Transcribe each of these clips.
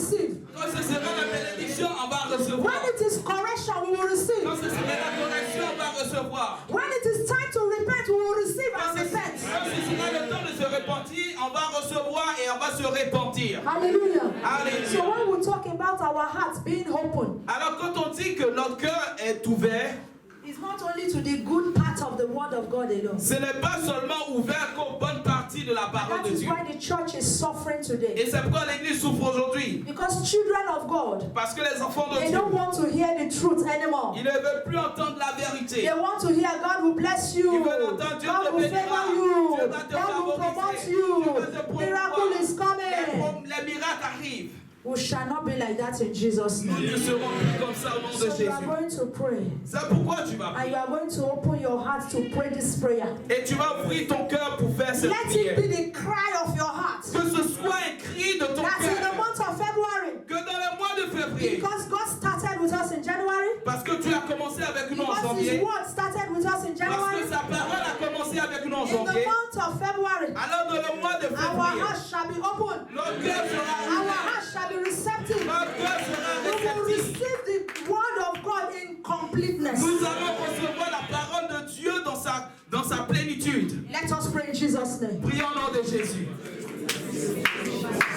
receive. Quand ce sera la bénédiction, on va recevoir. When it is correction, we will receive. Quand ce sera la correction, on va recevoir. When it is time to repent, we will receive and repent. Quand ce sera le temps de se repentir, on va recevoir et on va se repentir. Hallelujah. Alléluia. So when we talk about our hearts being open, Alors quand on dit que notre cœur est ouvert, it's not only to the good part of the word of God alone. ce n'est pas seulement ouvert qu'aux bonnes parties de la parole That de is Dieu. why the church is suffering today. Et c'est pourquoi l'Église souffre aujourd'hui. Because children of God, Parce que les enfants de they Dieu, don't want to hear the truth anymore. ils ne veulent plus entendre la vérité. They want to hear God will bless you. Ils veulent entendre Dieu God te will bénira. favor you. Dieu va te God will promote favoriser. you. Dieu va te promouvoir. Miracle is coming. Les miracles arrivent. We shall not be like that in Jesus' Nous name. ne serons plus comme ça au nom de So you Jésus. are going to pray. C'est pourquoi tu vas And prier. you are going to open your heart to pray this prayer. Et tu vas ouvrir ton cœur pour faire cette Let prière. it be the cry of your heart. Que ce soit un cri de ton That's in the cœur. month of February. Que dans le mois de février. Because God started with us in January. Parce que tu as commencé avec nous en Because His janvier. word started with us in Parce January. que sa parole a commencé avec nous en In the janvier. month of February, Alors dans le mois de our février, heart shall be open. notre cœur sera Our ouvert. heart shall be receptive. Notre cœur sera We will réceptif. receive the word of God in completeness. Nous allons recevoir la parole de Dieu dans sa plénitude. Let us pray in Jesus' name. Prions au nom de Jésus.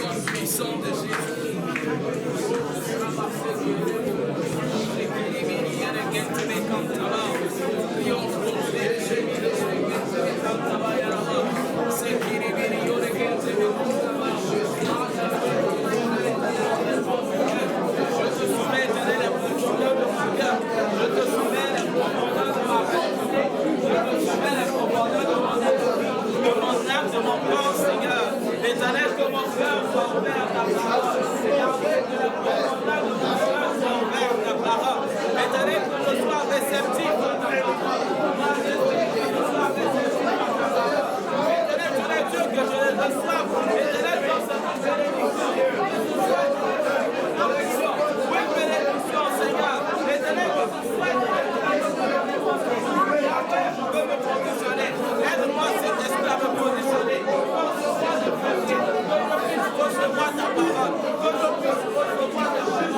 Dans le puissant de Jésus. L'éternel, que mon cœur soit ouvert à ta parole. Et avec de la profondeur de mon cœur soit ouvert à ta parole. Éternel, que je sois réceptif à ta parole. Que je sois réceptif à ta parole. Éternel, tu es Dieu, que je les reçoive. Éternel, dans cette bénédiction, que ce soit une correction. Oui, bénédiction, Seigneur. Éternel, que ce soit une je peux me positionner. Aide-moi, Saint-Esprit, à me positionner. Recevoir ta parole, que je puisse recevoir ta parole,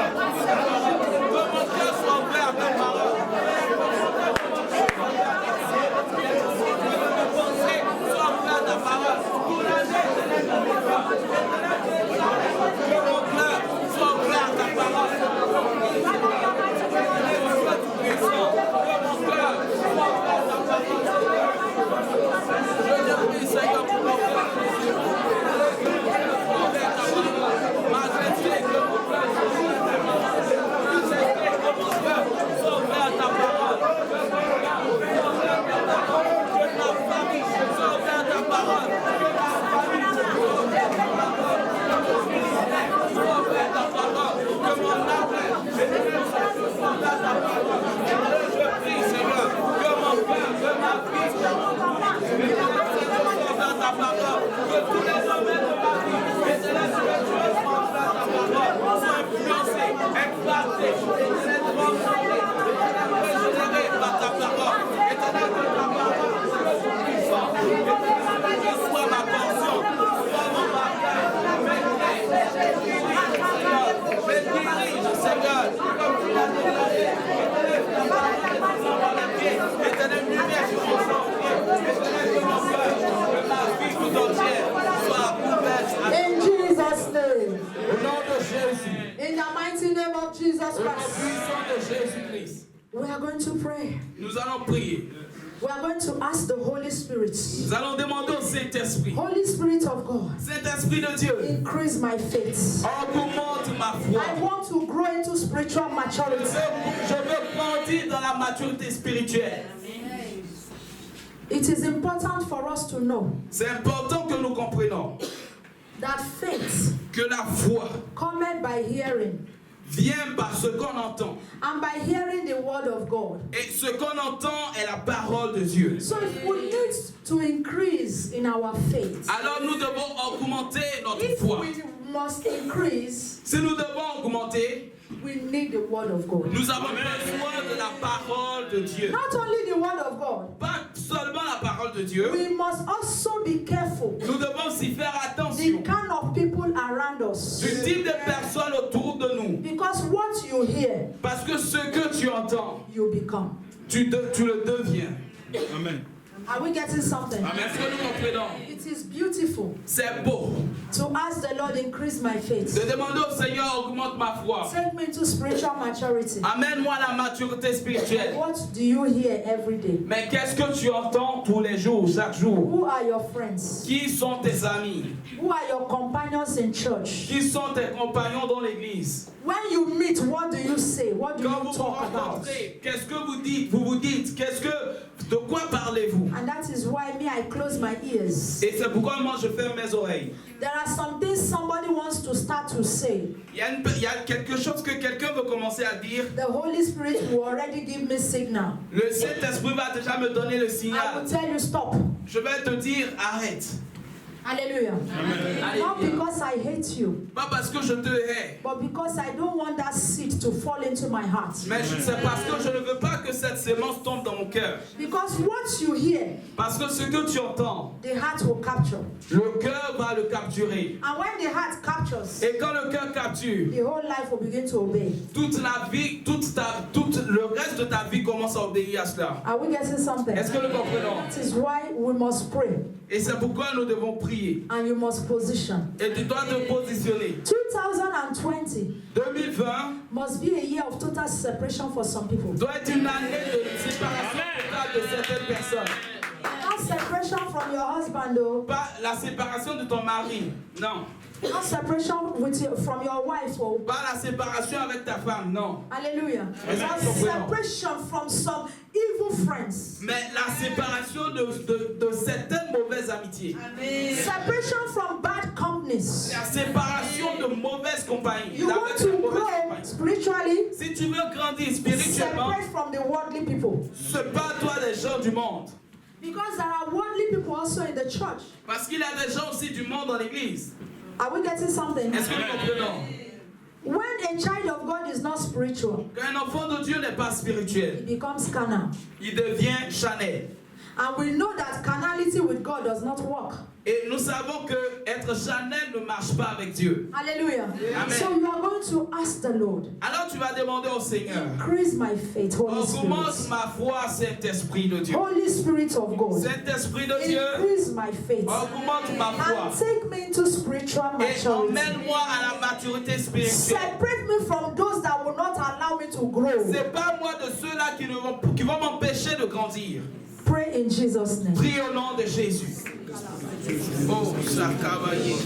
que mon cœur soit ouvert à ta parole, que mes pensées soient ouvertes à ta parole, pour l'année, que mon cœur soit ouvert à ta parole, je te prie, Seigneur, pour mon cœur. In Jesus' name. Au nom de Jésus. In the mighty name of Jesus Au nom Christ. puissant de Jésus-Christ. We are going to pray. Nous allons prier. We are going to ask the Holy Spirit. Nous allons demander au Saint-Esprit. Holy Spirit of God, Saint-Esprit de Dieu, increase my faith. augmente ma foi. I want to grow into spiritual maturity. Je veux grandir dans la maturité spirituelle. It is important for us to know C'est important que nous comprenions that faith que la foi cometh by hearing, vient par ce qu'on entend. and by hearing the word of God. Et ce qu'on entend est la parole de Dieu. So if we need to increase in our faith, Alors nous devons augmenter notre if foi. we must increase, Si nous devons augmenter, we need the word of God. nous avons besoin de la parole de Dieu. Not only the word of God, Pas seulement la parole de Dieu, we must also be careful nous devons aussi faire the attention kind of people around us. du type de personnes autour de nous. Because what you hear, Parce que ce que tu entends, you become. tu le deviens. Amen. Are we getting something? Amen. Est-ce que nous comprenons? It is beautiful C'est beau to ask the Lord increase my faith. de demander au Seigneur, augmente ma foi. Take me to spiritual maturity. Amène-moi la maturité spirituelle. What do you hear every day? Mais qu'est-ce que tu entends tous les jours, chaque jour? Who are your friends? Qui sont tes amis? Who are your companions in church? Qui sont tes compagnons dans l'église? When you meet, what do you say? What do Quand you vous vous talk about? rencontrez, qu'est-ce que vous dites? Vous vous dites, de quoi parlez-vous? And that is why me, I close my ears. Et c'est pourquoi moi je ferme mes oreilles. There are some things somebody wants to start to say. Il y a quelque chose que quelqu'un veut commencer à dire. The Holy Spirit will already give me signal. Le Saint-Esprit va déjà me donner le I signal. will tell you stop. Je vais te dire arrête. Hallelujah. Not because I hate you, Pas parce que je te hais, but because I don't want that seed to fall into my heart. mais c'est parce que je ne veux pas que cette sémence tombe dans mon cœur. Because what you hear, Parce que ce que tu entends, the heart will capture. le cœur va le capturer. And when the heart captures, Et quand le cœur capture, the whole life will begin to obey. toute la vie, tout le reste de ta vie commence à obéir à cela. Are we getting something? Est-ce que nous comprenons? That is why we must pray Et c'est pourquoi nous devons prier. and you must position. Et tu dois te positionner. 2020 2020 must be a year of total separation for some people. doit être une année de séparation totale de certaines personnes. Not separation from your husband, though. Pas la séparation de ton mari, non. Not separation from your wife, oh. Pas la séparation avec ta femme, non. Hallelujah. Amen. But separation from some evil friends. Mais la séparation de certaines mauvaises amitiés. Separation from bad companies. La séparation de mauvaises compagnies. You want to grow spiritually? Si tu veux grandir spirituellement, Separate from the worldly people. sépare-toi des gens du monde. Because there are worldly people also in the church. Parce qu'il y a des gens aussi du monde dans l'église. Are we getting something? Est-ce que nous comprenons? When a child of God is not spiritual, Quand un enfant de Dieu n'est pas he spirituel, becomes carnal. il devient charnel. And we know that carnality with God does not work. Et nous savons que être charnel ne marche pas avec Dieu. Hallelujah. Amen. So you are going to ask the Lord, Alors tu vas demander au Seigneur, increase my faith, Holy augmente Spirit. ma foi, Saint-Esprit de Dieu. Holy Spirit of God, Saint-Esprit de Dieu, increase my faith. augmente ma foi. And take me into spiritual Et maturity. emmène-moi à la maturité spirituelle. Separate me from those that will not allow me to grow. C'est pas moi de ceux-là qui vont m'empêcher de grandir. Pray in Jesus' name. Prie au nom de Jésus. Oh, Shakabaye.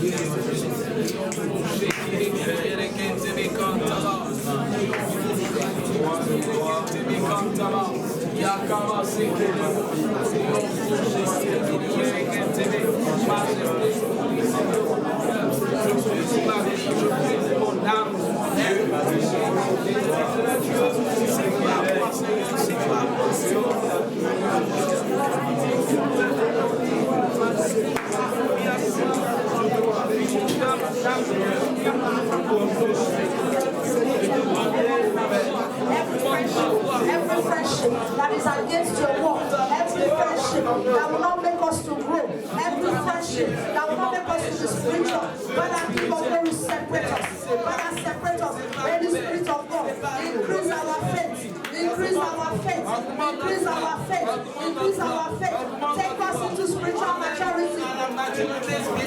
Every friendship that is against your work, every friendship that will not make us to grow, every friendship that will not make us to be spiritual, Father, King of glory, separate us. Father, separate us. Holy Spirit of God, increase our faith, increase our faith, increase our faith, increase our faith. Take us into spiritual maturity.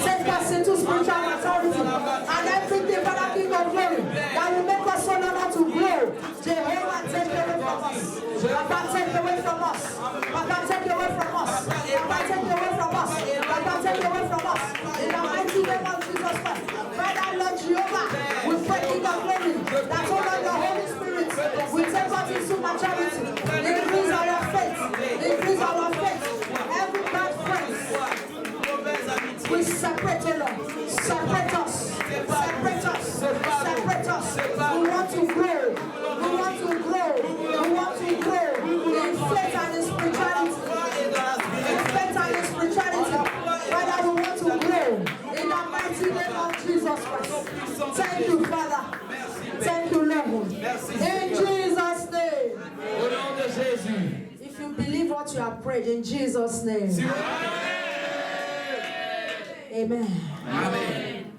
Take us into spiritual maturity. And everything, Father, King of glory, that will make us so longer to grow. Jehovah, take away from us. Papa, take away from us. Papa, take away from us. Papa, take away from us. Papa, take away from us. In the mighty name of Jesus Christ. Father, Lord Jehovah, we pray, King of glory, that all the Holy Spirit will take us into maturity. Increase our faith. Increase our faith. Every bad friend, we separate, O Lord. Separate us. Separate us. Separate us. We want to grow. We want to grow. We want to grow in faith and in spirituality. In faith and in spirituality. Father, we want to grow in the mighty name of Jesus Christ. Thank you, Father. Thank you, Lord. In Jesus' name. Au nom de Jésus. If you believe what you have prayed in Jesus' name. Amen. Amen.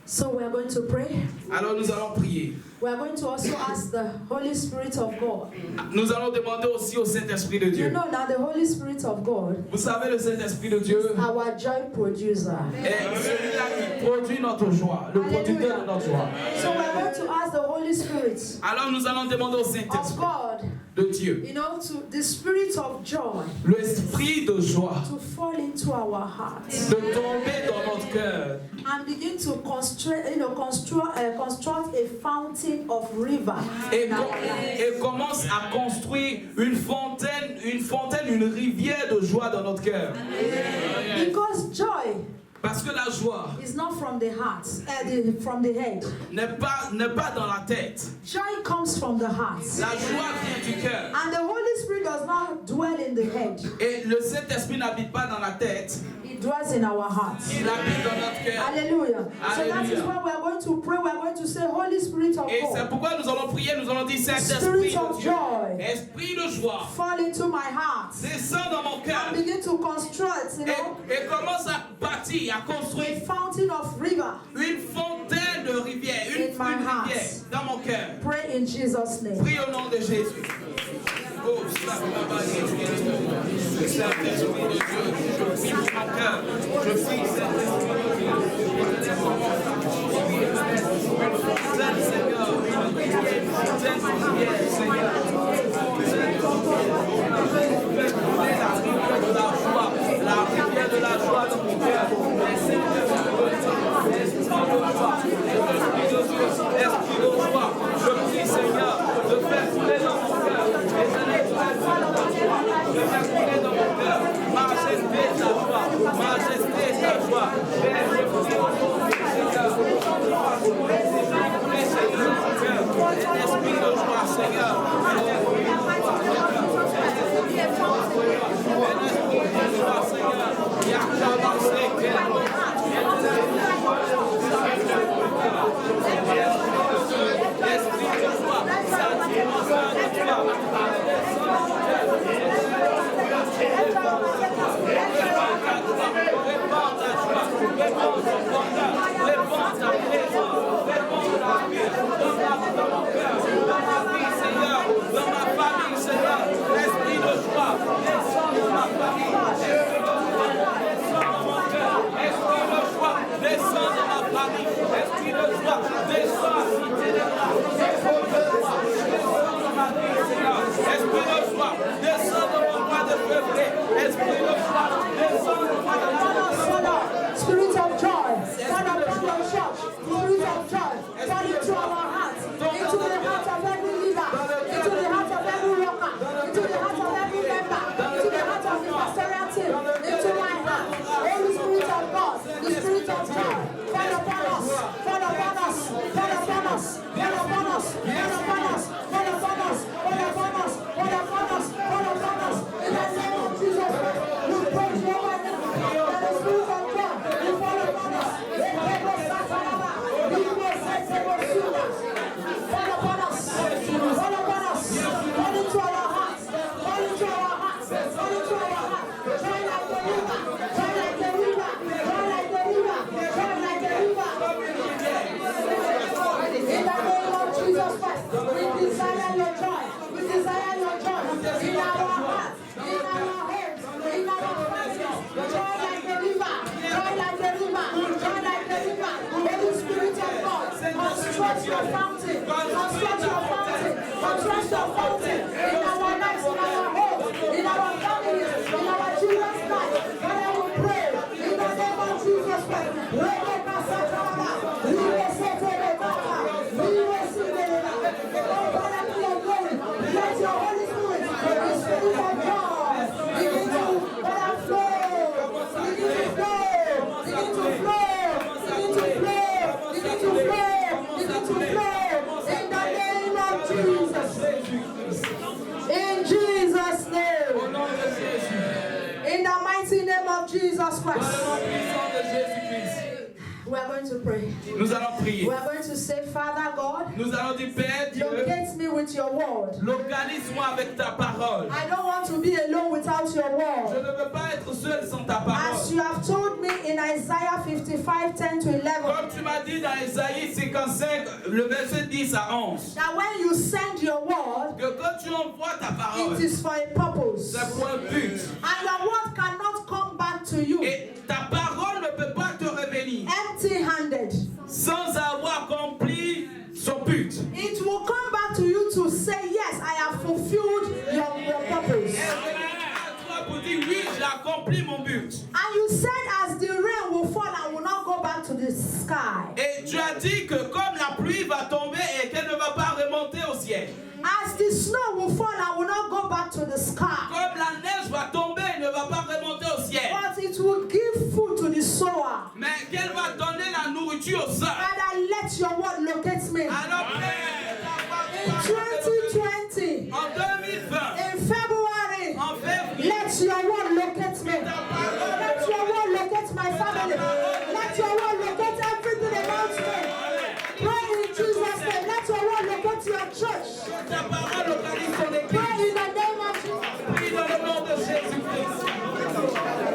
So we are going to pray. Alors nous allons prier. We are going to also ask the Holy Spirit of God. Nous allons demander aussi au Saint-Esprit de You Dieu. know now the Holy Spirit of God, Vous savez, le Saint-Esprit de Dieu our joy producer. est celui-là qui produit notre joie, le producteur de notre joie. So we are going to ask the Holy Spirit Alors nous allons demander au of Saint-Esprit God, de Dieu, you know, to the Spirit of joy l'esprit de joie, to fall into our hearts de tomber dans notre cœur and begin to construct a fountain of river. et commence à construire une fontaine, une rivière de joie dans notre cœur. Because joy Parce que la joie is not from the heart, from the head. n'est pas dans la tête. Joy comes from the heart. La joie vient du cœur. And the Holy Spirit does not dwell in the head. Et le Saint-Esprit n'habite pas dans la tête. It dwells in our hearts. Il habite dans notre cœur. Hallelujah. So that is why we are going to pray. We are going to say, Holy Spirit of Et c'est God, pourquoi nous allons prier, nous allons dire Saint-Esprit Spirit de of Dieu, joy, Esprit de joie, fall into my heart. descends dans mon cœur And begin to construct, you know, et commence à bâtir, à a construire fountain of river. une fontaine de rivière, une In my heart. rivière dans mon cœur. Pray in Jesus' name. Prie au nom de Jésus. Oh, Saint-Esprit de Dieu, je prie pour mon cœur, je prie Saint-Esprit de Dieu. Saint Seigneur, Saint Seigneur, Seigneur. La rivière de la joie dans mon cœur. Esprit de joie, je prie Seigneur de faire couler dans mon cœur. De faire couler dans mon cœur. Majesté ta joie, majesté ta joie. Je prie au nom du Seigneur. Esprit de joie, Seigneur. Dans ma famille, Seigneur, l'esprit de joie, descends dans ma famille, descends dans mon cœur, esprit de joie, descends dans ma famille, esprit de joie, descends à Cité des Bras, esprit de joie, descends dans ma vie, Seigneur, esprit de joie, descends dans mon coin de peuplé, esprit de joie, descends dans mon Spirit of joy, fall upon your church. Spirit of joy, fall into our hearts, into the heart of every leader, into the heart of every worker, into the heart of every member, into the heart of the pastoral team, into my heart. Holy Spirit of God, the Spirit of joy, fall upon us, fall upon us, fall upon us, fall upon us, fall upon us, fall upon us, fall upon us, fall upon us, fall upon us. In the name of Jesus Christ, we praise your name. The Spirit of God, you fall upon us. Fall upon us, fall upon us, fall into our hearts, fall into our hearts, fall into our hearts. Joy like the river, joy like the river, joy like the river, joy like the river. In the name of Jesus Christ, we desire your joy, we desire your joy in our hearts, in our heads, in our families. Joy like the river, joy like the river, joy like the river. Holy Spirit of God, construct your fountain, construct your fountain, construct your fountain in our lives, in our homes, in our families, in our children's lives. Father, we pray in the name of Jesus Christ. Let your Holy Spirit, the Spirit of God, begin to flow, begin to flow, begin to flow, begin to flow, begin to flow, in the name of Jesus. In Jesus' name. In the mighty name of Jesus Christ. We are going to pray. Nous allons prier. We are going to say, Father God, Nous allons dire, Père Dieu, locate me with your word. localise-moi avec ta parole. I don't want to be alone without your Je word. ne veux pas être seul sans ta parole. As you have told me in Isaiah 55, 10 to 11, Comme tu m'as dit dans Isaïe 55, le verset 10 à 11, that when you send your word, que quand tu envoies ta parole, it is for a purpose. c'est pour un but. And your word cannot come back to you Et ta parole ne peut pas te revenir empty-handed. sans avoir accompli son but. It will come back to you to say, yes, I have fulfilled your purpose. Pour dire oui, j'ai accompli mon but. And you said as the rain will fall and will not go back to the sky. Et tu as dit que comme la pluie va tomber et qu'elle ne va pas remonter au ciel, As the snow will fall and will not go back to the sky. comme la neige va tomber et ne va pas remonter au ciel, But it will give food to the sower. mais qu'elle va donner la nourriture au sol. Father, let your word locate me. Alors, In 2020, en 2020, in February, en février, let your word locate me. Let your word locate my family. Let your word locate everything about me. Pray in Jesus' name. Let your word locate your church. ta parole localise ton église. Pray in the name of Jesus. Prie dans le nom de Jésus-Christ.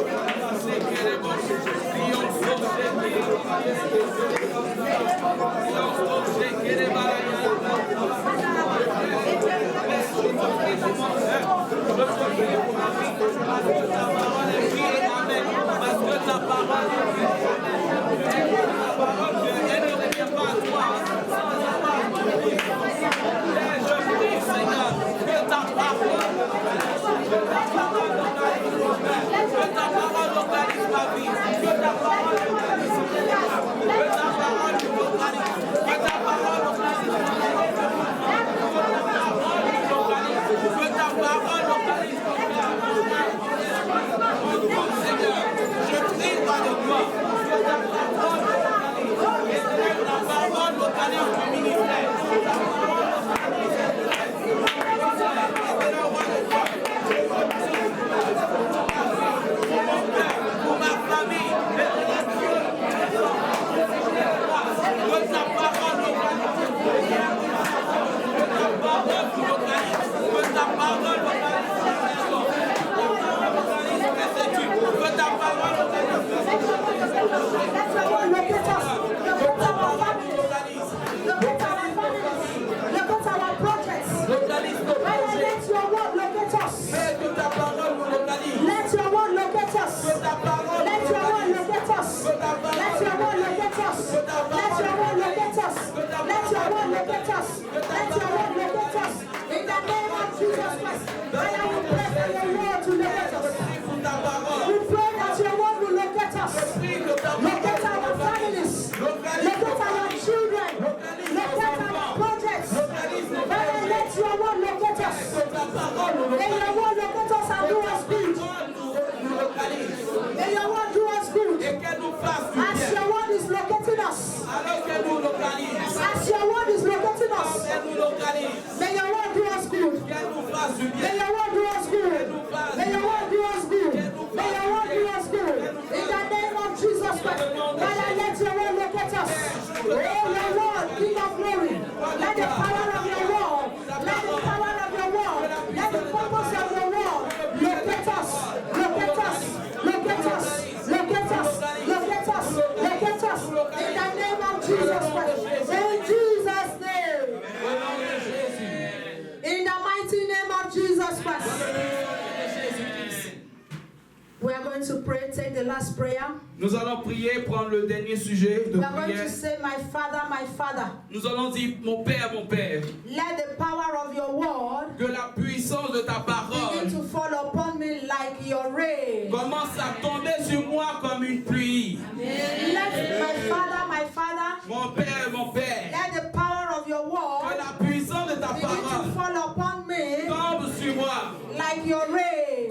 Parce que ta parole elle ne revient pas à toi. Je prie, Seigneur, que ta parole localise ma vie, que ta parole localise ma vie, que ta parole localise, que ta parole localise, que ta parole localise mon cœur. Mon Seigneur, je prie par de toi, que ta parole localise, et que ta parole localise mon ministère, que ta parole pour ma famille, que ta parole localise, que ta parole localise mes études, que ta parole Let your word locate us. Locate our families. Locate our families. Locate our projects. localise nos Father, projets, let your word locate us. mais que ta parole nous localise, Let your word locate us. que ta parole Let nous your word localise, locate us. Let your word locate us. Let your word locate us. Let your word locate us. Let your word locate us. In the name of Jesus Christ. Father, we pray for your word to locate us. pour ta parole, We pray that your word will locate us. prie que ta Locate our families. Locate our children. Locate our projects. Father, let your word locate us. May your word locate us and do us good. nous localise, May your word do us good. et qu'elle nous fasse du As bien, your word is locating us. alors qu'elle nous localise, As your word is locating us. qu'elle nous localise, May your word do us good. qu'elle nous fasse du bien. May your word do us good. May your word do us good. May your word do us good. In the name of Jesus Christ. Father, let your word locate us. Oh, your word, King of glory. Let the power of your word. Let the power of your word. Let the purpose of your word locate us. Locate us. Locate us. Locate us. Locate us. Locate us. In the name of Jesus Christ. In Jesus' name. In the mighty name of Jesus Christ. We are going to pray, take the last prayer. Nous allons prier, prendre le dernier sujet de We are going prière. to say, my Father, Nous allons dire, mon Père, let the power of your word que la puissance de ta parole begin to fall upon me like your rain. commence à tomber sur moi comme une pluie. Let my Father, Mon Père, let the power of your que word la puissance de ta begin to parole fall upon me tombe sur moi like your rain.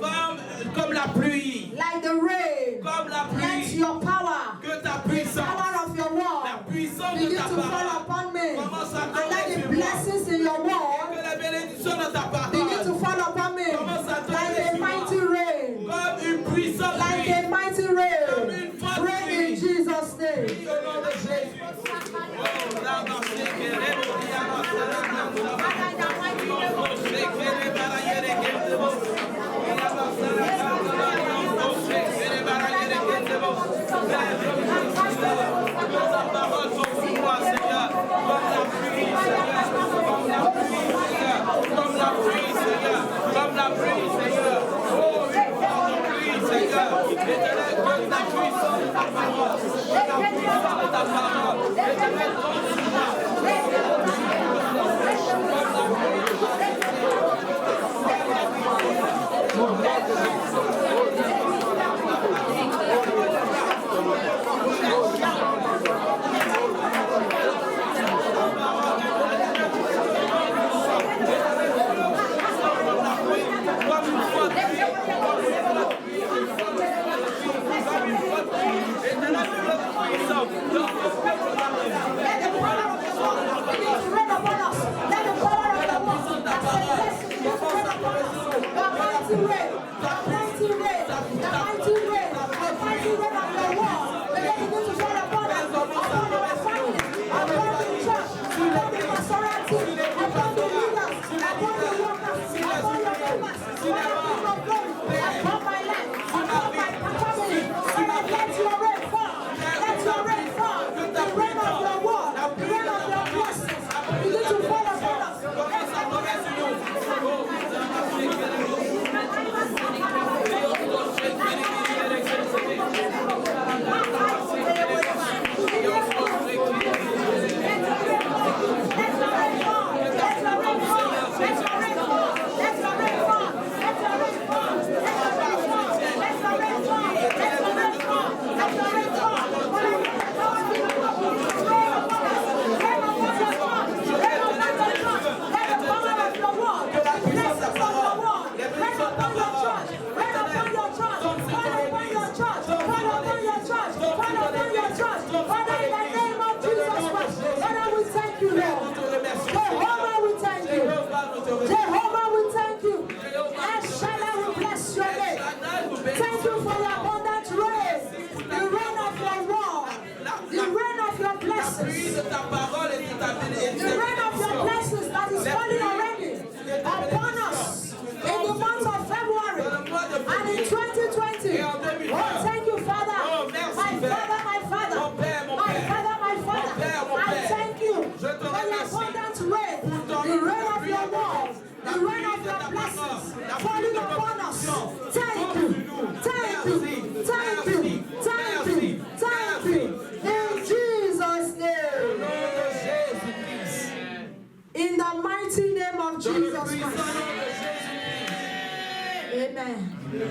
comme la pluie. Like the rain. Comme la Let pluie. your power, Que ta the puissance, power of your la word, puissance de begin ta to fall parole upon me. commence à And tomber let the sur moi. blessings in your word Que la bénédiction de ta begin to parole fall upon me commence à tomber like a sur moi. mighty rain. Comme une puissance Like pluie. a mighty rain. Pray in Jesus' name. Au nom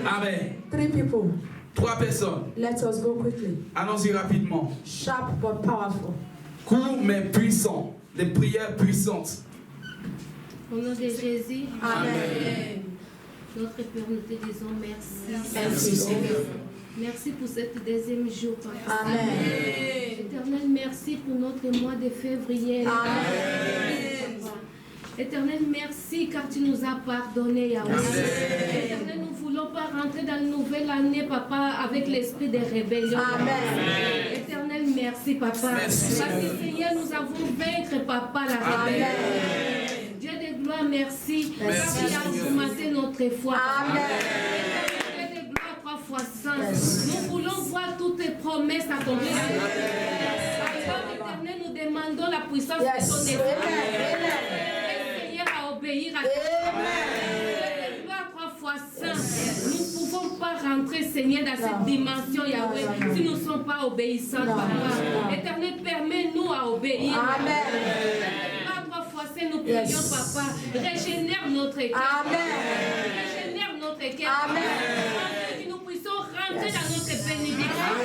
Amen. 3 people. 3 personnes. Let us go quickly. Allons-y rapidement. Sharp but powerful. Court mais puissant. Des prières puissantes. Au nom de Jésus. Amen. Notre Père, nous te disons merci. Merci, Seigneur. Merci pour cette deuxième jour, Papa. Amen. Éternel, merci pour notre mois de février. Amen. Éternel, merci car tu nous as pardonné, Yahweh. Éternel, nous ne voulons pas rentrer dans une nouvelle année, Papa, avec l'esprit de rébellion. Amen. Éternel, merci, Papa. Merci. Parce que, Seigneur, nous avons vaincre, Papa, la rébellion. Dieu de gloire, merci. Car tu as augmenté notre foi. Amen. Dieu de gloire, 3 fois 100. Nous voulons voir toutes tes promesses accomplir. Éternel, nous demandons la puissance de ton esprit. Seigneur, à obéir à ton gloire 3 fois 100. Nous ne pouvons pas rentrer, Seigneur, dans cette dimension, Yahweh, si nous ne sommes pas obéissants, Papa. Éternel, permets-nous à obéir. Amen. 3 fois 100, nous prions, Papa. Régénère notre cœur. Régénère notre cœur. Afin que nous puissions rentrer dans notre bénédiction.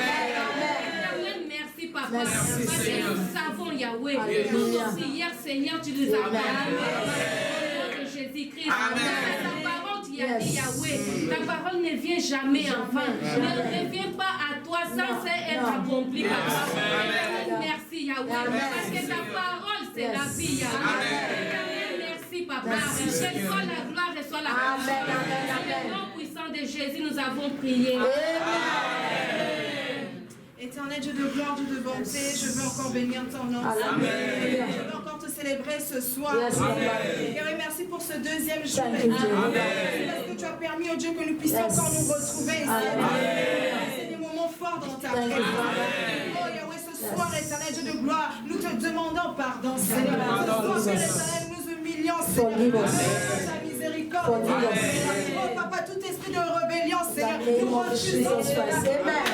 Éternel, merci, Papa. Parce que nous savons, Yahweh, nous aussi hier, Seigneur, tu nous as parlé. Au nom de Jésus-Christ. Ta parole, tu as dit, Yahweh, ta parole ne vient jamais en vain. Ne revient pas à toi sans être accomplie, Papa. Merci, Yahweh, parce que ta parole, c'est la vie, Yahweh. Merci, Papa. Reçois la gloire, reçois la gloire. Dans le nom puissant de Jésus, nous avons prié. Éternel Dieu de gloire, Dieu de bonté, je veux encore bénir ton nom. Amen. Je veux encore te célébrer ce soir. Yes, Lord. Et merci pour ce deuxième jour. Thank you, Jesus. Parce que tu as permis, oh Dieu, que nous puissions encore nous retrouver ici. C'est des moments forts dans ta Thank you, présence. Father. Oh Yahweh, ce soir, Éternel Dieu de gloire, nous te demandons pardon, Seigneur. Ce soir, Éternel, nous humilions, Forgive Seigneur. us. Ta miséricorde. Forgive us. Oh Papa, tout esprit de rébellion, Seigneur, In the name nous of refusons. Jesus Christ. Amen.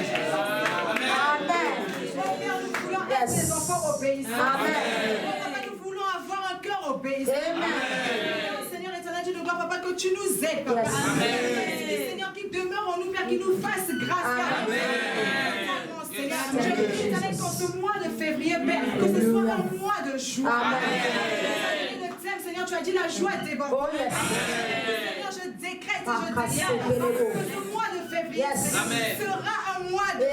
Amen. Oh Père, nous voulons être des enfants obéissants. Amen. Oh Papa, nous voulons avoir un cœur obéissant. Amen. Oh, Seigneur éternel, Dieu de gloire, Papa, que tu nous aides, Papa. Yes. Seigneur, qui demeure en nous, Père, qui nous fasse grâce. Seigneur, je prie, éternel, qu'en ce mois de février, Père, que ce soit un mois de joie. Seigneur, tu as dit la joie déborde. Oh, yes. Seigneur, je décrète et je déclare que ce mois de février sera un mois de ne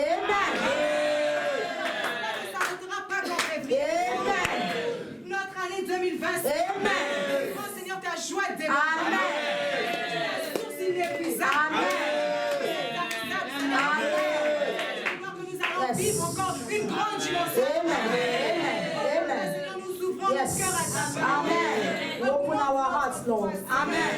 s'arrêtera pas qu'en février. Notre année 2020, oh Seigneur, ta joie déborde. Ta source inépuisable. Que nous allons vivre encore une grande dimension. Seigneur, nous ouvrons Yes. nos cœurs à ta main. Amen. We open our hearts, Lord. Amen. Amen.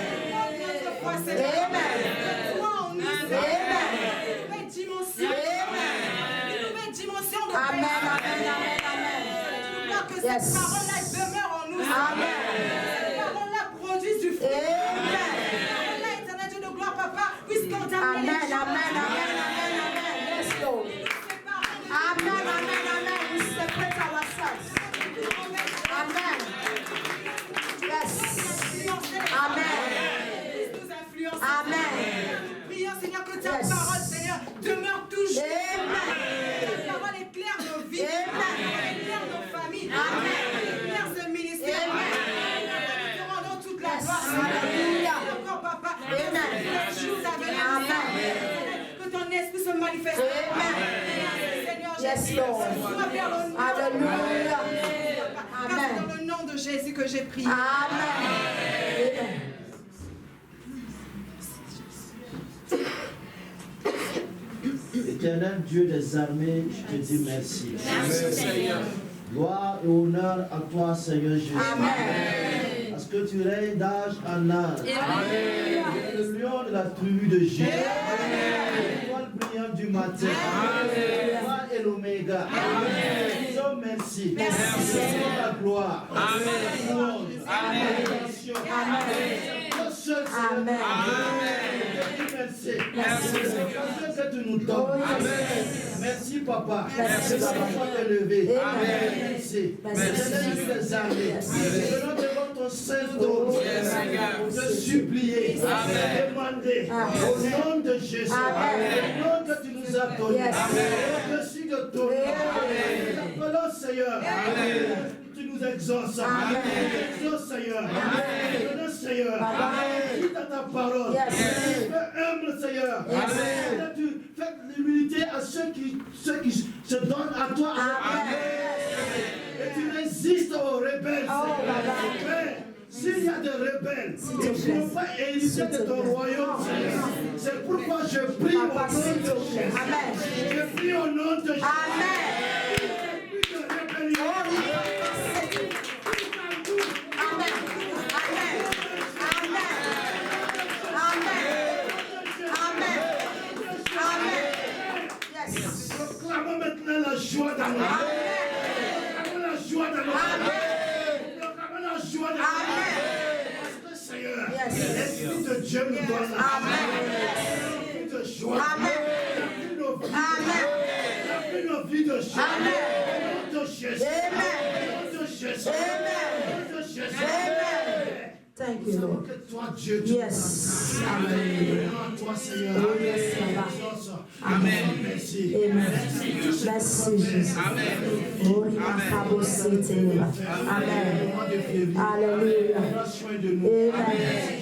Que cette parole-là demeure en nous. Cette parole-là produise du fruit. Cette parole-là, éternel Dieu de gloire, Papa, puisse condamner les gens. Yes, Lord. Amen. We separate ourselves. Amen. Yes. Amen. Puisse nous influencer. Amen. Prions, Seigneur, que ta parole, Seigneur, demeure toujours. Amen. Ta parole éclaire nos vies. Amen. Éclaire nos familles. Amen. Éclaire ce ministère. Nous te rendons toute la gloire. Alléluia. Encore, Papa. Amen. Les jours à venir. Amen. Que ton esprit se manifeste. Amen. Seigneur Yes, Jésus. Lord. Sois vers le nom. Alléluia. Car c'est dans le nom de Jésus que j'ai prié. Amen. Éternel Dieu des armées, je te dis merci. Merci, Seigneur. Gloire et honneur à toi, Seigneur Jésus. Amen. Parce que tu règnes d'âge en âge. Tu es le lion de la tribu de Juda. L'étoile brillante du matin. Toi et l'oméga. Disons merci. Merci pour la gloire. Amen. Amen. Merci. Merci que tu nous donnes. Merci, Papa. Merci pour t'élever. Merci. Merci des armées. Venons devant ton Saint-Trône pour te supplier, demander au nom de Jésus, au nom que tu nous as donné, au-dessus de ton nom. Nous appelons, Seigneur. Tu nous exauces. Exauce, Seigneur. Donne, Seigneur. Quitte à ta parole. Fais humble, Seigneur. Tu fais l'humilité à ceux qui se donnent à toi. Et tu résistes aux rebelles. Père, s'il y a des rebelles qui n'ont pas hérité de ton royaume, Seigneur, c'est pourquoi je prie au nom de Jésus. Je prie au nom de Jésus. Plus de rébellion. Proclamons maintenant la joie dans nos vies. Proclamons la joie dans nos vies. Proclamons la joie dans nos vies. Parce que Seigneur, l'Esprit de Dieu nous donne la vie de joie. Il a pris nos vies de joie. Au nom de Jésus. Au nom de Jésus. Au nom de Jésus. Thank you, Lord. Que toi, Dieu, tu Yes. Amen. Amen. Toi, Seigneur. Oh, yes, Baba. Amen. Merci. Amen. Merci, Jésus. Oh, Rimakabo City. Amen. Alléluia. Prends soin de nous. Amen.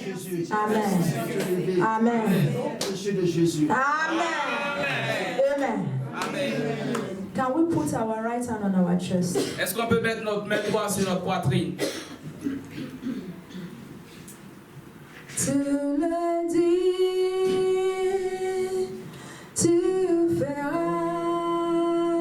Jésus. Amen. Amen. Au péché de Jésus. Amen. Amen. Can we put our right hand on our chest? Est-ce qu'on peut mettre notre main droite sur notre poitrine? Tu le dis, tu feras.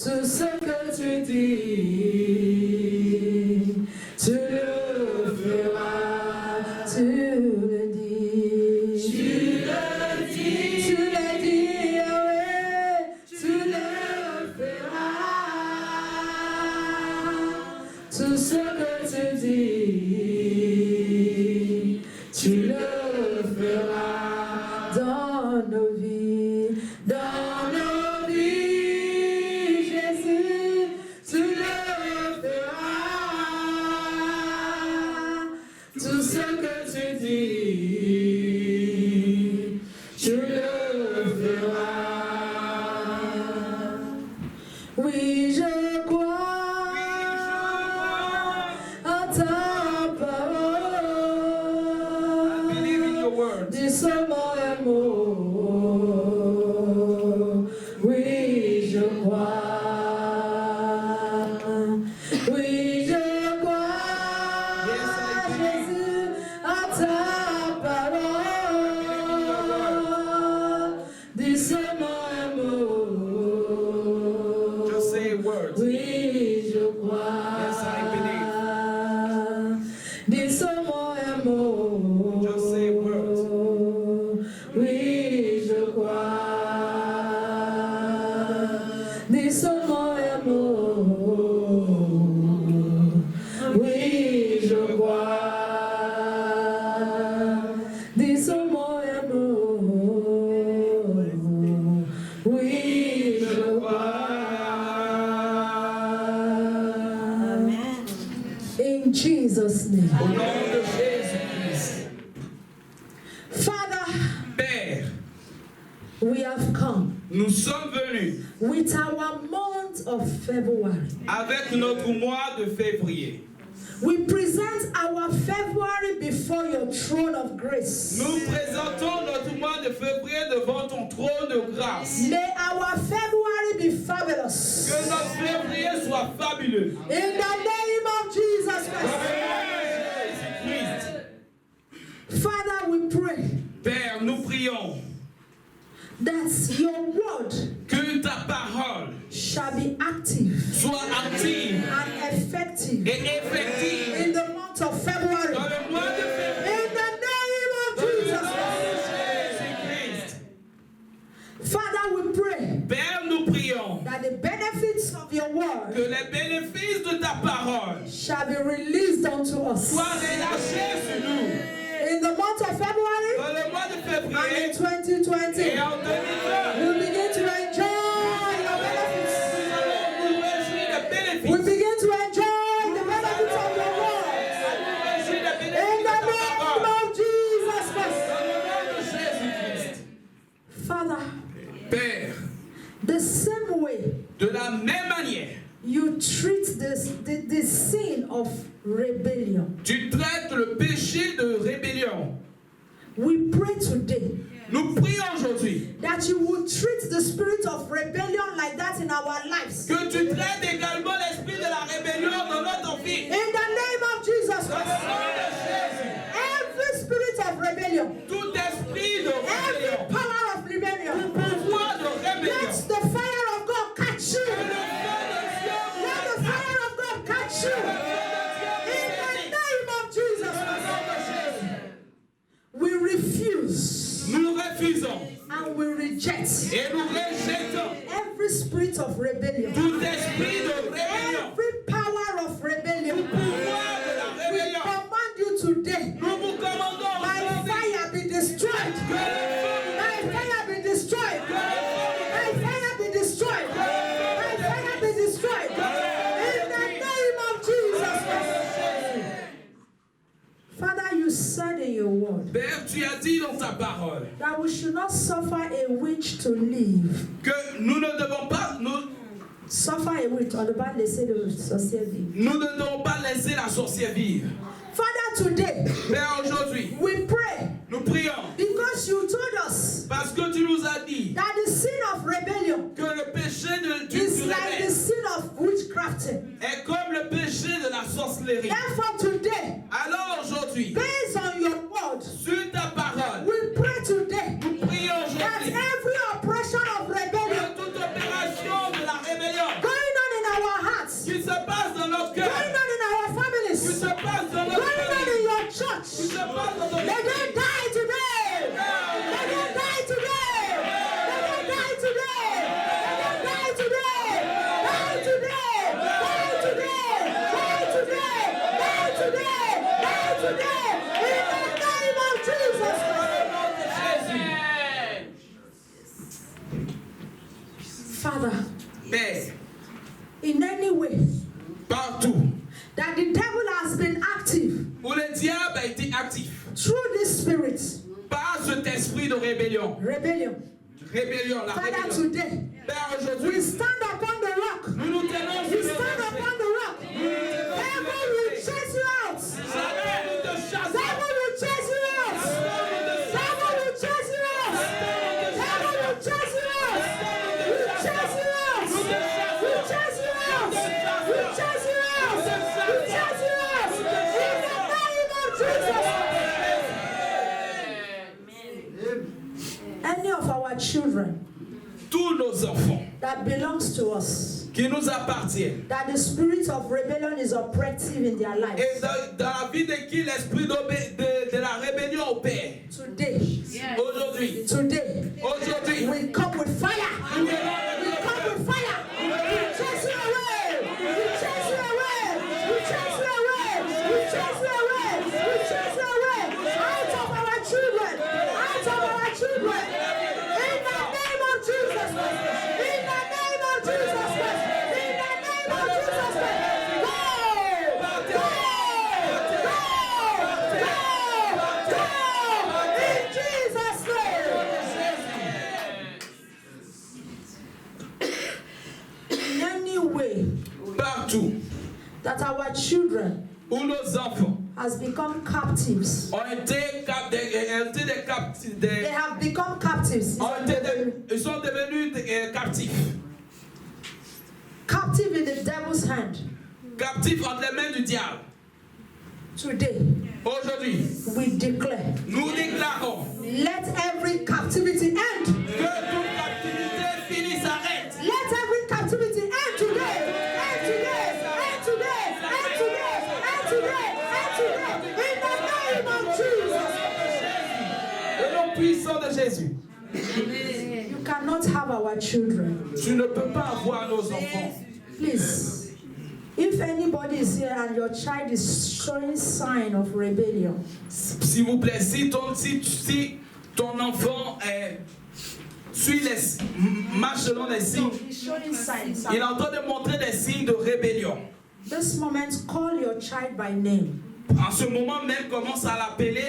tout ce que tu dis, tu le feras, tu le dis. Tu le dis, Yahweh, tu le feras, tout ce que tu dis, tu le feras dans nos vies, dans nos vies, Jésus, tu le feras, tout ce que tu dis, tu le feras. Oui, je crois à ta parole. Believe in your word. Dis seulement un mot. Oui, je crois. Oui, je crois, Jésus, à ta parole. Dis seulement un mot. Just say a word. Oui, je crois. Yes, I Dis seulement un mot. Just say a word. Oui, je crois. Dis seulement un mot. Oui, je crois. Dis seulement un mot. Oui, je crois. In Jesus' name. Au nom de Jésus-Christ. Father, Père, we have come nous sommes venus with our month of February. avec notre mois de février. We present our February before your throne of grace. Nous présentons notre mois de février devant ton trône de grâce. May our February be fabulous. Que notre février soit fabuleux. In the name of Jesus Au Christ. nom de Jésus-Christ. Father, we pray Père, nous prions that your word que ta parole shall be active soit active and effective et effective in the month of February. dans le mois de février. In the name of Dans le Jesus nom Christ. de Jésus-Christ. Father, we pray Père, nous prions that the benefits of your que word les bénéfices de ta parole shall be released unto us. soient relâchés sur nous. In the month of February Dans le mois de and février in 2020, et en 2020, we begin to enjoy your benefits. nous allons nous réjouir des bénéfices. We begin to enjoy the benefits of your word. Nous réjouir des In bénéfices the de ta name parole. of Jesus Christ. Dans le nom de Jésus-Christ. Father, Père, the same way de la même manière, you treat the sin of rebellion, tu traites le péché de rébellion. we pray today Nous prions aujourd'hui that you will treat the spirit of rebellion like that in our lives. que tu traites également l'esprit de la rébellion dans notre vie. In the name of Jesus Dans le Christ. nom de Jésus, Every spirit of rebellion, tout esprit de every rébellion, power of rebellion, tout pouvoir de rébellion, let the fire of God catch you. que le feu de Dieu vous Let the fire of God catch you. In the name of Jesus Christ. We refuse nous refusons and we reject et nous rejetons every spirit of rebellion, tout esprit de rébellion, every power of rebellion. pouvoir de la We rébellion. command you today, Nous vous commandons by aujourd'hui fire be destroyed. que le feu By fire be destroyed. By fire be destroyed. By fire be destroyed. In the name of Jesus Christ. Father, you said in your word Père, tu as dit dans ta parole that we should not suffer a witch to live. que nous ne devons pas Suffer a witch, on ne va pas laisser le sorcier vivre. nous ne devons pas laisser la sorcière vivre. Father, today Père, aujourd'hui, we pray nous prions because you told us parce que tu nous as dit that the sin of rebellion que le péché du is like the rebelle sin of witchcrafting. est comme le péché de la sorcellerie. Therefore, today, Alors aujourd'hui, based on your word, sur ta parole, we pray today nous prions that aujourd'hui every oppression of rebellion, que toute opération de la rébellion God Père, in any way partout that the devil has been active où le diable a été actif through this spirit, par cet esprit de rébellion, rebellion. la Father, rébellion. today, Père, we aujourd'hui, stand upon the rock. nous nous tenons We sur le stand rocher. upon the rock. Devil will chase you out. Jamais nous te chassons. Devil will chase you out. Devil will chase you out. Devil will chase you out. We chase you out. We chase you out. We chase you out. We chase you out. In the name of Jesus. Any of our children Tous nos enfants that belongs to us, qui nous appartiennent, that the spirit of rebellion is operative in their et lives. dans la vie de qui l'esprit de la rébellion opère. Today, Aujourd'hui, we come with fire. We come with fire. We chase you away. We chase you away. We chase you away. We chase you away. We chase you away. Out of our children. Out of our children. In the name of Jesus Christ. In the name of Jesus Christ. In the name of Jesus Christ. Go. Go. Go. Go. Go. In Jesus' name. In any way partout that our children où nos enfants has become captives. ont été They have become captives. ils sont devenus captifs. Captive in the devil's hand. Captifs entre les mains du diable. Today, Aujourd'hui, we declare, nous déclarons let every captivity end. que toute captivité finisse, arrête. Let every captivity end today. End today. End today. End today. End today. End today. In the name of Jesus. Au nom puissant de Jésus. You cannot have our children. Tu ne peux pas avoir nos enfants. Please, if anybody is here and your child is showing sign of rebellion, S'il vous plaît, si ton enfant marche selon les signes, he's showing signs. il est en train de montrer des signes de rébellion. This moment, call your child by name. En ce moment même, commence à l'appeler,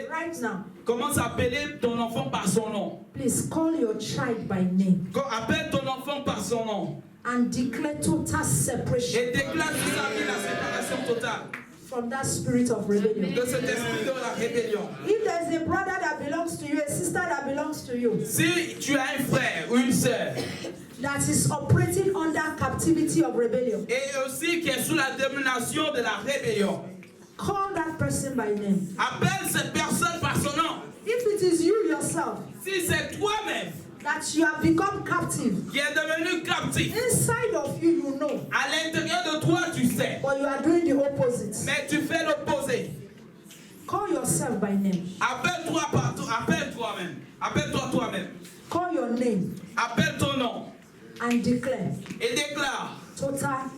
Right now, commence à appeler ton enfant par son nom. please call your child by name Appelle ton enfant par son nom and declare total separation et déclare sur sa vie la séparation totale from that spirit of rebellion. de cet esprit de la rébellion. If there's a brother that belongs to you, a sister that belongs to you, Si tu as un frère ou une sœur that is operating under captivity of rebellion, et aussi qui est sous la domination de la rébellion, call that person by name. appelle cette personne par son nom. If it is you yourself Si c'est toi-même that you have become captive, qui est devenu captif, inside of you, you know, à l'intérieur de toi, tu sais, but you are doing the opposite. mais tu fais l'opposé. Call yourself by name. Appelle-toi toi-même. Appelle-toi toi-même. Call your name Appelle ton nom and declare et déclare total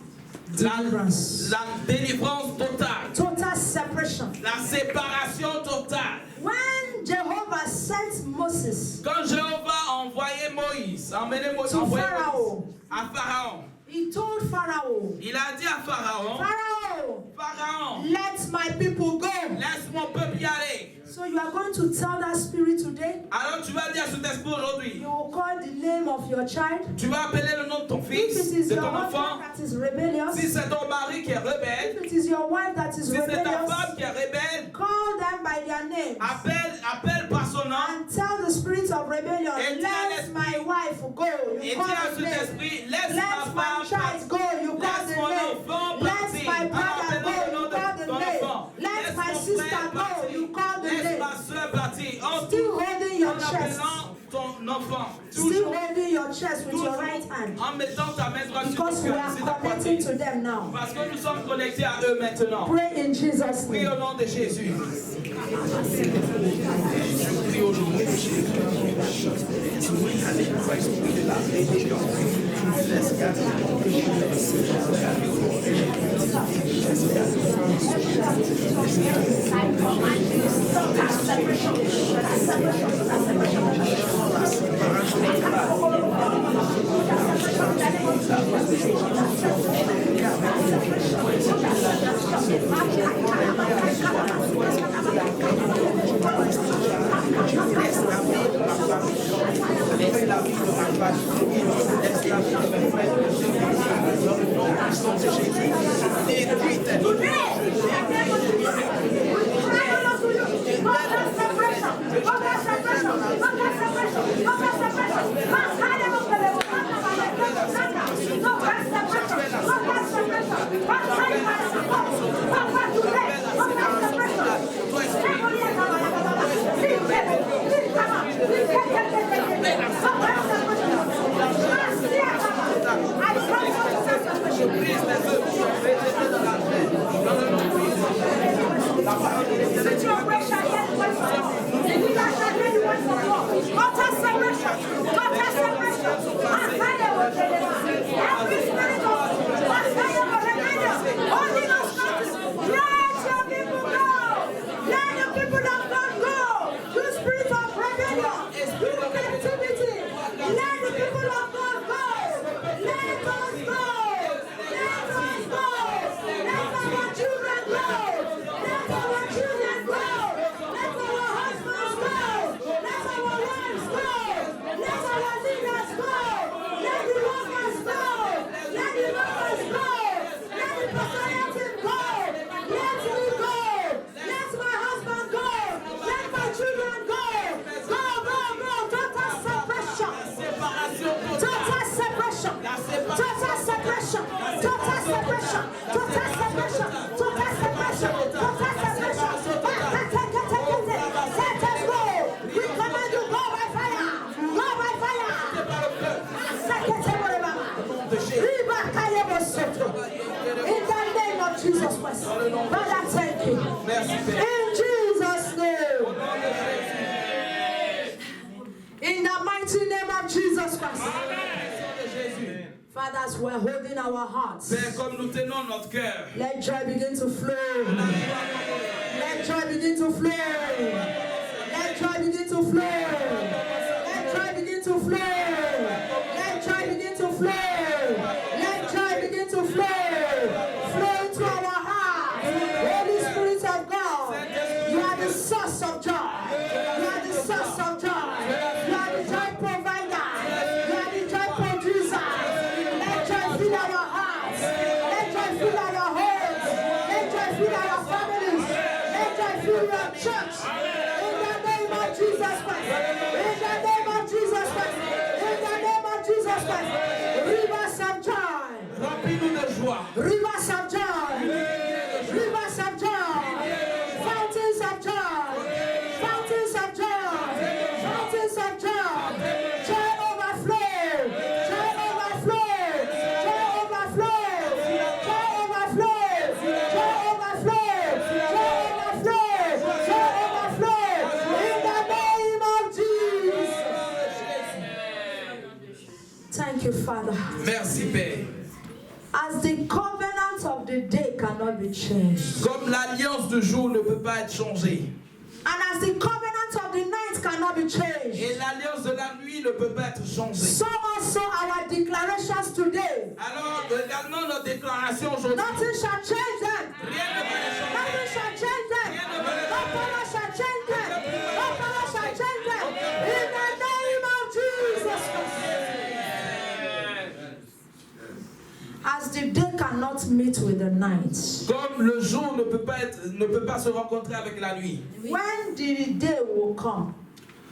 deliverance, la délivrance totale, total separation. la séparation totale. When Jehovah sent Moses Quand Jéhovah a envoyé Moïse, to Pharaoh, à Pharaon, he told Pharaoh, il a dit à Pharaon, Pharaon, let my people go. laisse mon peuple y aller. So you are going to tell that spirit today, Alors tu vas dire à cet esprit aujourd'hui, you will call the name of your child. tu vas appeler le nom de ton If fils, it is de your ton enfant. husband that is rebellious, Si c'est ton mari qui est rebelle, if it is your wife that is si c'est ta rebellious, femme qui est rebelle, call them by their name appelle par son nom and tell the spirit of rebellion, Et dis à let l'esprit- my wife go. et You dis à call cet the name. esprit, laisse Let ma my femme child go. You call laisse the mon name. enfant Let partir. my brother Appelle go. le nom You de call the ton name. enfant. Let Laisse my mon sister frère go. partir. You call the Laisse name. ma soeur partir. En Still tout, holding your en chest. appelant ton enfant. Still Toujours, holding your chest with your toujours right hand. en mettant ta main droite sur ton Because we cœur, are sur ta connecting poitrine. to them now. Parce que nous sommes connectés à eux maintenant. Pray in Jesus' Prie name. au nom de Jésus. Separation. Fathers, we're holding our hearts. Père, comme nous tenons notre cœur. Let joy begin to flow. Let joy begin to flow. Let joy begin to flow. Let joy begin to flow. Let joy begin to flow. Let joy begin to flow. Flow into our hearts. Holy Spirit of God, you are the source of joy. You are the source of joy. You are the joy provider. You are the joy producer. Let joy fill our hearts. Let joy fill our homes. Let joy fill our families. Let joy fill your church. In the name of Jesus Christ. In the name of Jesus Christ. In the name of Jesus Christ. Rivers of joy. Remplis-nous de joie. Rivers of joy. Rivers of joy. Fountains of joy. Fountains of joy. Fountains of joy. Joy overflow. Joy overflow. Joy overflow. Joy overflow. Joy overflow. Joy overflow. Joy overflow. In the name of Jesus. Thank you, Father. Merci, Père. As the covenant of the day cannot be changed, Comme l'alliance du jour ne peut pas être changée. and as the covenant of the night cannot be changed, Et l'alliance de la nuit ne peut pas être changée. so also our declarations today, Alors, également nos déclarations aujourd'hui. nothing shall change them. Rien ne va les changer. Nothing shall change them. No power shall change them. No power shall change them. In the name of Jesus Christ. As the day cannot meet with the night, Comme le jour ne peut pas se rencontrer avec la nuit. when the day will come,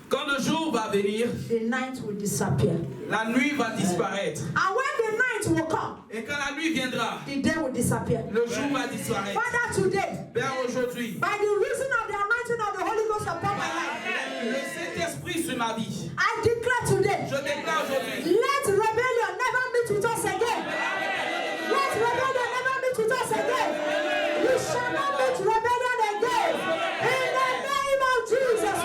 Quand le jour va venir, the night will disappear. la nuit va disparaître. And when the night will come, Et quand la nuit viendra, the day will disappear. le jour va disparaître. Father, today, Père, aujourd'hui, by the reason of the anointing of the Holy Ghost upon my life, le Saint-Esprit sur ma vie, I declare today, je déclare aujourd'hui, let rebellion never meet with us again. Let rebellion never meet with us again. We shall not meet rebellion again. In the name of Jesus.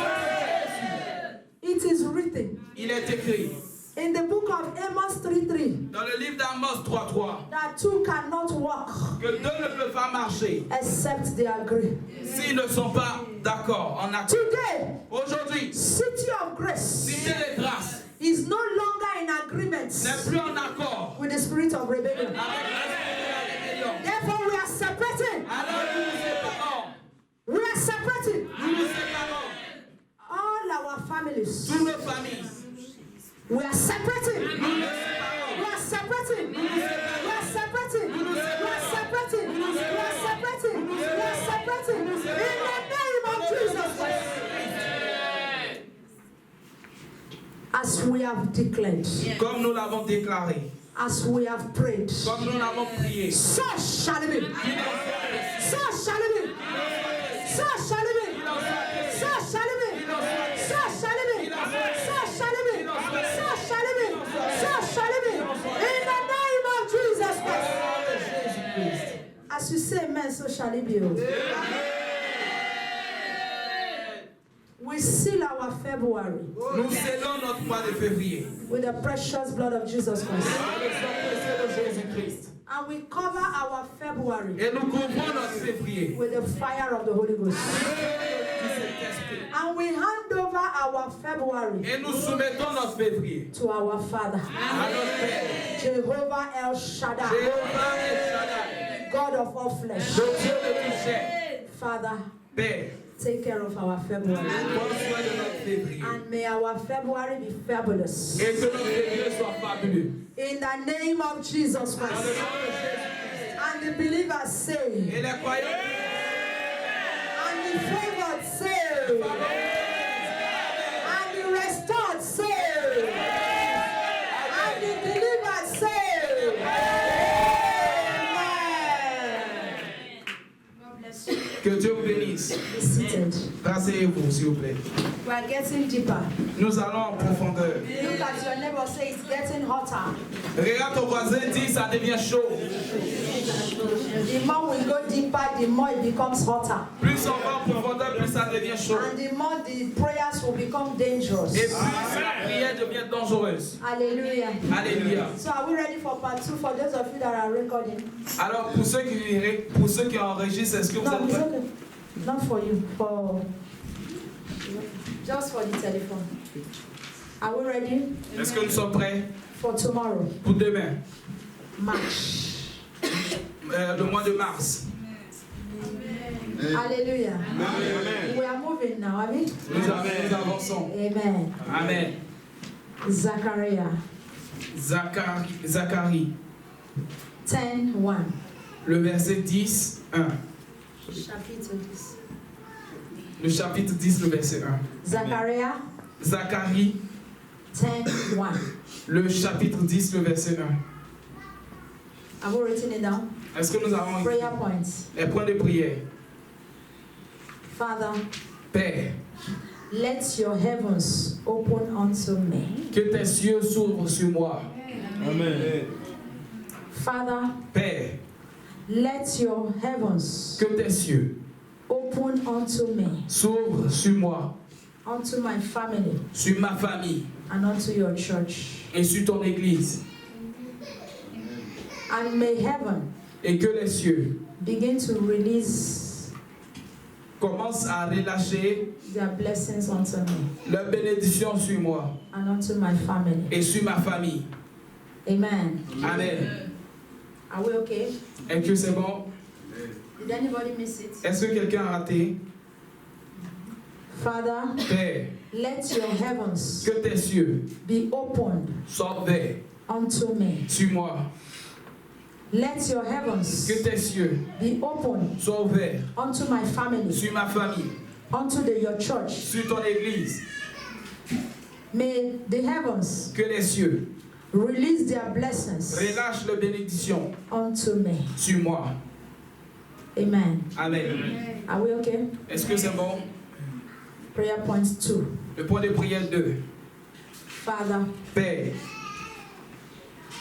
It is written il est écrit in the book of Amos 3:3 dans le livre d'Amos 3:3 that two cannot walk que deux ne peuvent pas marcher except they agree. s'ils ne sont pas d'accord, en accord. Today, Aujourd'hui, City of Grace cité de grâce is no longer in agreement n'est plus en accord with the spirit of rebellion. avec l'esprit de la rébellion. Therefore, we are separating. Alors nous nous séparons. We are separating. Nous nous séparons. All our families. Toutes nos familles. We are separating. Nous nous séparons. We are separating. We are separating. We are separating. We are separating. We are separating. In the name of Jesus Christ. As we have declared, Comme nous l'avons déclaré, as we have prayed, comme nous l'avons prié, so shall it be. So shall it be. So shall it be. So shall it be. So shall it be. So shall it be. So shall it be. So shall it be. In the name of Jesus Christ. As you say amen, so shall it be. We seal our February nous scellons notre mois de février. with the precious blood of Jesus Christ. Avec le sang précieux de Jésus-Christ. And we cover our February Et nous couvrons notre février. with the fire of the Holy Ghost. Du Saint-Esprit. And we hand over our February Et nous soumettons notre février to our Father, à notre Père. Jehovah El Shaddai, Jéhovah El Shaddai, God of all flesh. le Dieu de toute chair. Father, Père, take care of our February. prends soin de notre février. And may our February be fabulous. Et que notre février soit fabuleux. In the name of Jesus Dans le Christ. nom de Jésus-Christ. And the believers say, Et les croyants, and the favored say, and the restored say, and the delivered say, Amen. que Dieu vous bénisse. Be seated. Rasseyez-vous, s'il vous plaît. We are getting deeper. Nous allons en profondeur. Look at your neighbor, say it's getting hotter. Regarde ton voisin, dis ça devient chaud. The more we go deeper, the more it becomes hotter. Plus on va en profondeur, plus ça devient chaud. And the more the prayers will become dangerous. Et plus la prière devient dangereuse. Hallelujah. Alléluia. So are we ready for part 2 for those of you that are recording? Alors pour ceux qui enregistrent, est-ce que vous No, êtes it's prêts? okay. Not for you, for just for the telephone. Are we ready Est-ce que nous sommes prêts for tomorrow? pour demain, March. le mois de mars? Hallelujah. Amen. We are moving now, are we? Nous avançons. Amen. Amen. Zachariah Zacharie, 10:1. le verset 10, 1. Chapitre 10. Le chapitre 10, le verset 1. Zachariah Zacharie, 10:1. le chapitre 10, le verset 1. Have we written it down? Est-ce que nous avons écrit Prayer points. les points de prière? Father, Père, let your heavens open unto me. que tes cieux s'ouvrent sur moi. Amen. Father, Père, let your heavens que tes cieux open unto me, s'ouvrent sur moi, unto my family, sur ma famille and unto your church. et sur ton église. And may heaven Et que les cieux begin to release commencent à relâcher their blessings unto me leur bénédiction sur moi and unto my family. et sur ma famille. Amen. Amen. Are we okay? Est-ce que c'est bon? Did anybody miss it? Est-ce que quelqu'un a raté? Father, Père, let your heavens que tes cieux be opened soient ouverts unto me. sur moi. Let your heavens Que tes cieux be opened soient ouverts unto my family, sur ma famille, unto your church. sur ton église. May the heavens Que les cieux release their blessings relâchent leurs bénédictions unto me. sur moi. Amen. Amen. Are we okay? Est-ce que c'est bon? Prayer point 2. Le point de prière 2. Father, Père,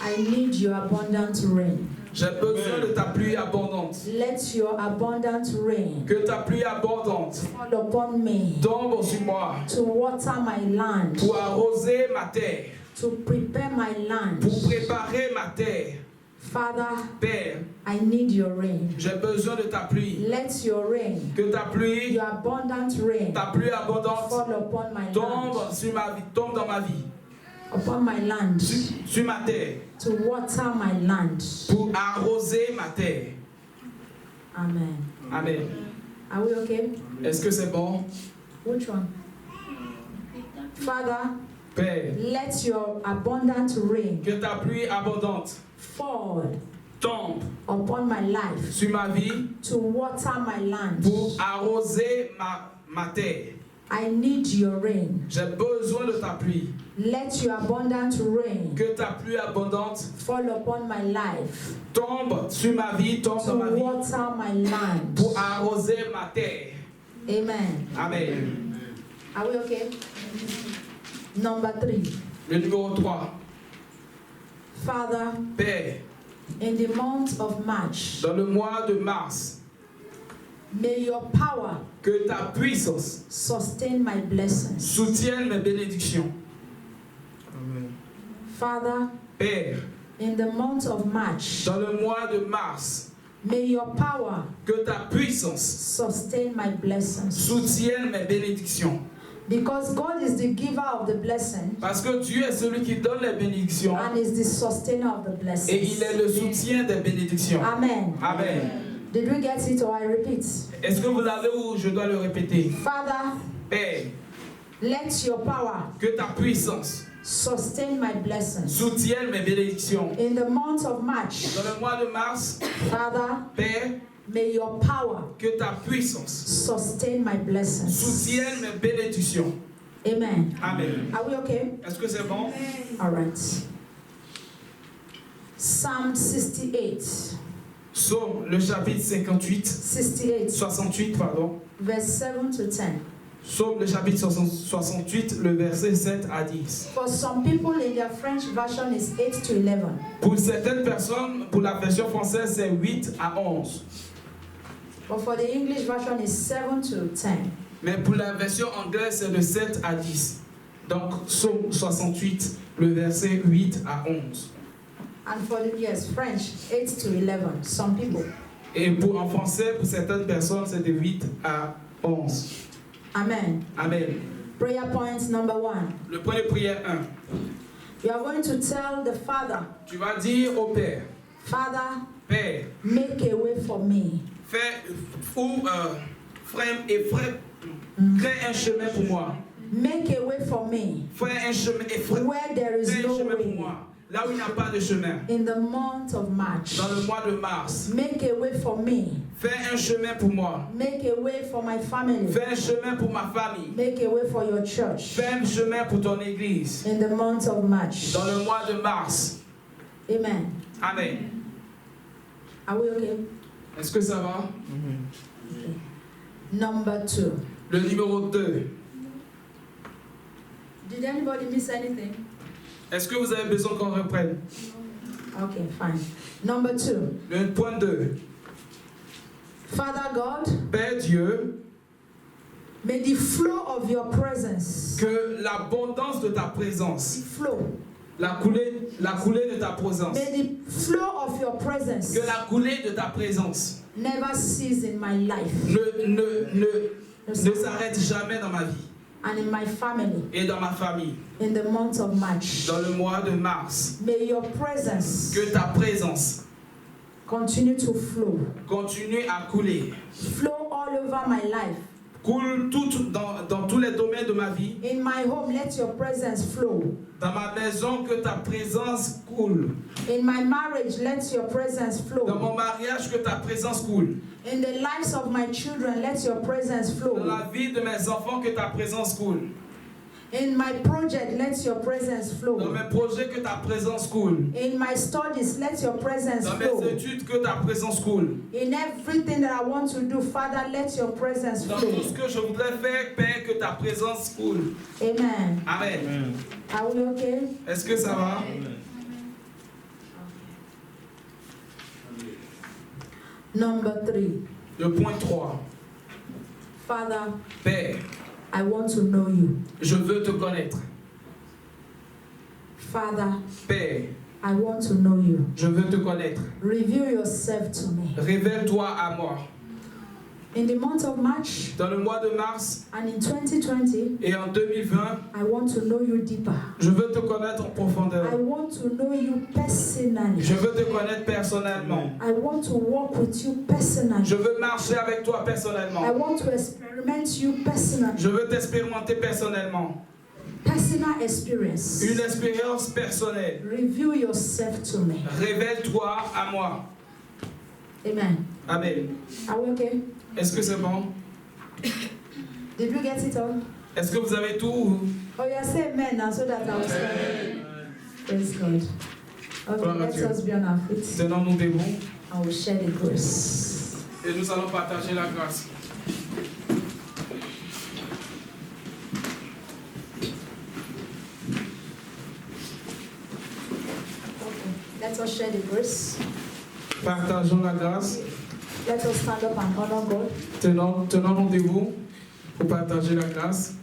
I need your abundant rain. j'ai besoin de ta pluie abondante. Let your abundant rain Que ta pluie abondante fall upon me tombe sur moi to water my land, pour arroser ma terre, to prepare my land. pour préparer ma terre. Father, Père, I need your rain. j'ai besoin de ta pluie. Let your rain, Que ta pluie, your abundant rain, ta pluie abondante fall upon my land. tombe sur ma vie, tombe dans ma vie. upon my land, sur ma terre, to water my land. pour arroser ma terre. Amen. Amen. Are we okay? Est-ce que c'est bon? Which one? Father, Père, let your abundant rain que ta pluie abondante fall tombe upon my life sur ma vie to water my land. pour arroser ma terre. I need your rain. J'ai besoin de ta pluie. Let your abundant rain Que ta pluie abondante fall upon my life tombe sur ma vie, tombe to dans ma vie water my land. pour arroser ma terre. Amen. Amen. Are we okay? Number 3. Le numéro 3. Father, Père, in the month of March, dans le mois de mars, may your power que ta puissance sustain my blessings. soutienne mes bénédictions. Father, Père, in the month of March, dans le mois de mars, may your power que ta puissance sustain my blessings. soutienne mes bénédictions. Because God is the giver of the blessing Parce que Dieu est celui qui donne les bénédictions and is the sustainer of the et blessings. il est le soutien des bénédictions. Amen. Amen. Did we get it or I repeat? Est-ce que vous avez ou je dois le répéter? Father, Père, let your power que ta puissance sustain my blessings. soutienne mes bénédictions. In the month of March, Dans le mois de mars, Father, Père, may your power que ta puissance sustain my blessings. soutienne mes bénédictions. Amen. Amen. Are we okay? Est-ce que c'est bon? All right. Psalm 68. Psaume, le chapitre 58, 68, pardon. Verse 7 to 10. Psaume, le chapitre 68, le verset 7 à 10. For some people in their French version is 8 to 11. Pour certaines personnes, pour la version française, c'est 8 à 11. But for the English version is 7 to 10. Mais pour la version anglaise, c'est de 7 à 10. Donc, Psaume 68, le verset 8 à 11. And for the, yes, French, 8 to 11. Some people. Et pour, en français, pour certaines personnes, c'est de 8 à 11. Amen. Amen. Prayer point number 1. Le point de prière 1. You are going to tell the Father, Tu vas dire au Père, Father, Père, make a way for me. fais un chemin pour moi. Make a way for me Fais un chemin et fais where there is un no chemin pour way. moi. Là où il n'y a pas de chemin. In the month of March, Dans le mois de mars. make a way for me. Fais un chemin pour moi. Make a way for my family. Fais un chemin pour ma famille. Make a way for your church. Fais un chemin pour ton église. In the month of March. Dans le mois de mars. Amen. Amen. Are we okay? Est-ce que ça va? Okay. Number 2. Le numéro 2. Did anybody miss anything? Est-ce que vous avez besoin qu'on reprenne? Okay, fine. Number 2. Le point 2. Father God, Père Dieu, may the flow of your presence, que l'abondance de ta présence, flow, la coulée de ta présence, may the flow of your presence que la coulée de ta présence never cease in my life ne s'arrête jamais dans ma vie and in my family. et dans ma famille. In the month of March, Dans le mois de mars, may your presence que ta présence continue to flow. continue à couler. Flow all over my life. Coule dans tous les domaines de ma vie. In my home, let your presence flow. Dans ma maison, que ta présence coule. In my marriage, let your presence Dans flow. mon mariage, que ta présence coule. In the lives of my children, let your presence Dans flow. la vie de mes enfants, que ta présence coule. In my project, let your presence Dans flow. mes projets, que ta présence coule. In my studies, let your presence Dans mes flow. études, que ta présence coule. In everything that I want to do, Father, let your presence Dans tout flow. ce que je voudrais faire, Père, que ta présence coule. Amen. Amen. Are we okay? Est-ce que ça va? Number 3. Le point 3. Father, Père, I want to know you. je veux te connaître. Father, Père, I want to know you. je veux te connaître. Reveal yourself to me. Révèle-toi à moi. In the month of March, dans le mois de mars and in 2020, et en 2020, I want to know you deeper. je veux te connaître en profondeur. I want to know you personally. Je veux te connaître personnellement. I want to walk with you personally. Je veux marcher avec toi personnellement. I want to experiment you personally. Je veux t'expérimenter personnellement. Personal experience. Une expérience personnelle. Reveal yourself to me. Révèle-toi à moi. Amen. Amen. Are we okay? Est-ce que c'est bon? Did you get it all? Est-ce que vous avez tout? Oh, you say amen now so that I will start. Praise God. Okay, let us be on our feet. Tenons nous debout. I will share the grace. Et nous allons partager la grâce. Let us share the grace. Partageons la grâce. Let us stand up and honor God. Tenons nous debout pour partager la grâce.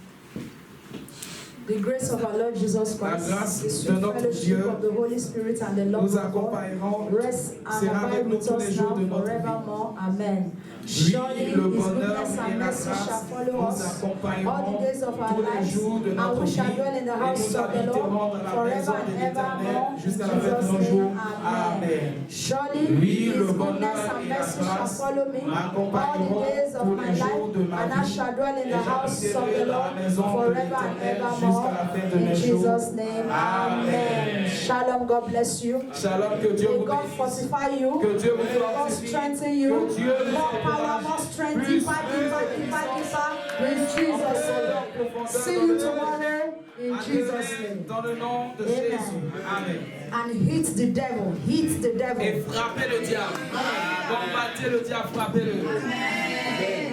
The grace of our Lord Jesus Christ, La grâce the de sweet notre fellowship Dieu of the Holy Spirit and the love nous of God accompagneront, rest and sera avec abide nous with tous les us jours now de notre vie. forevermore. Amen. Lui, Surely le His bonheur goodness et and la mercy shall grâce follow nous us all accompagneront the days of our tous les lives, jours de and notre we vie shall dwell in the et house nous of the habiterons Lord dans la forever maison de and l'Éternel evermore. jusqu'à In la fin de Jesus' nos name, jours. Amen. Amen. Surely Oui, His le goodness bonheur and et la mercy shall grâce follow me all the m'accompagneront days of tous my les jours life, de ma and I vie. shall dwell in Et the house of j'habiterai the dans la Lord maison de forever and l'Éternel jusqu'à la evermore. fin de In mes jours. Jesus' name, Amen. Shalom, God bless you. Shalom, que Dieu May vous God bénisse. fortify you. Que Dieu vous May God fortifie. strengthen you. Que Dieu vous More power, encourage. more strength, Plus deeper, deeper, deeper, deeper. In Jesus' name. See you tomorrow. In Jesus' name. Dans le nom de Amen. Jésus. Amen. And hit the devil. Hit the devil. Et frappez le diable. Combattez le diable, frappez-le. Amen.